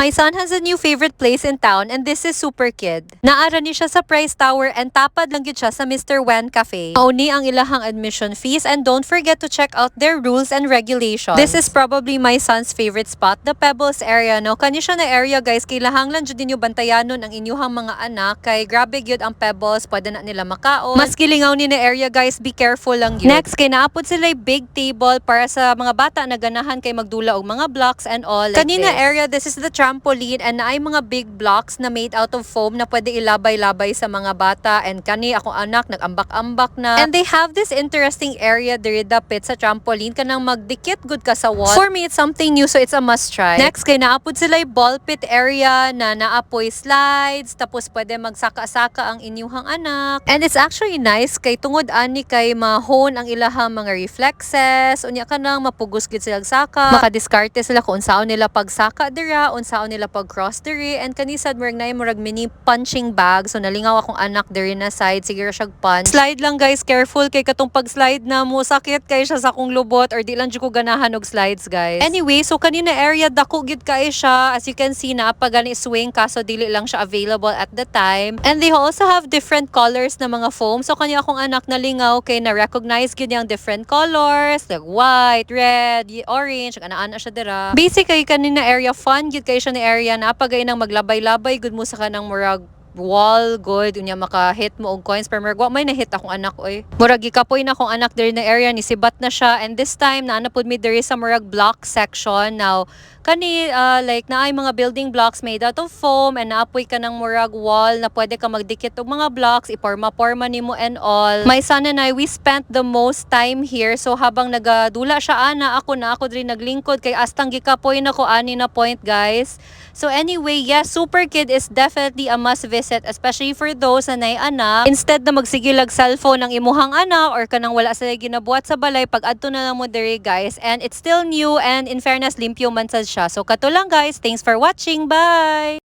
My son has a new favorite place in town and this is Super Kid. Naara ni siya sa Price Tower and tapad lang gid siya sa Mr. Wen Cafe. Mauni ang ilahang admission fees and don't forget to check out their rules and regulations. This is probably my son's favorite spot, the Pebbles area. No, kani siya na area guys, kailahang lang jud ninyo bantayanon ang inyuhang mga anak kay grabe gyud ang Pebbles, pwede na nila makaon. Mas kilingaw ni na area guys, be careful lang gyud. Next kay naapod sila big table para sa mga bata na ganahan kay magdula og mga blocks and all. Like kanina this area, this is the trampoline and naay mga big blocks na made out of foam na pwede ilabay-labay sa mga bata, and kani akong anak nag-ambak-ambak na. And they have this interesting area diri dapit sa trampoline kanang magdikit good ka sa wall. For me it's something new so it's a must try. Next kay naapod sila ball pit area na naapoy slides tapos pwede magsaka-saka ang inyuhang anak. And it's actually nice kay tungod ani kay mahone ang ilahang mga reflexes, unya kanang mapugos gid sila saka, makadiskarte sila kung unsaon nila pagsaka dira, unsaon nila pag cross diri, and kanisad murag nay murag mini punching bag. So nalingaw akong anak diri na side, sige ra siyag punch. Slide lang guys, careful kay katong pag slide na mo sakit kay siya sa akong lubot or di lang jud ko ganahan og slides guys. Anyway, so kanina area dako gid kay siya, as you can see na gani swing kaso dili lang siya available at the time. And they also have different colors na mga foam. So kanya akong anak nalingaw kay na recognize gid yung different colors like white, red, orange, ana-ana siya dira. Basically kanina area fun gid kay siya ni area na pagay nang maglabay-labay gud mo sa kanang murag wall good unya maka-hit mo og coins per wa may na-hit akong anak oy. Murag gikapoy na akong anak diri na area ni sibat na siya, and this time naana pud mi diri sa murag block section. Now kani like naay mga building blocks made out of foam and naapoy ka ng murag wall na pwede ka magdikit og mga blocks, iporma-porma nimo and all. My son and I, we spent the most time here, so habang nagadula siya ana ako diri naglingkod kay astang gikapoy na ko ani na point guys. So anyway, yes, Super Kid is definitely a must visit, especially for those na nay anak. Instead na magsigilag cellphone ng imuhang anak or kanang wala sila ginabuhat sa balay, pag adto na lang mo diri guys, and it's still new and in fairness limpyo man sad siya. So kato lang guys, thanks for watching, bye!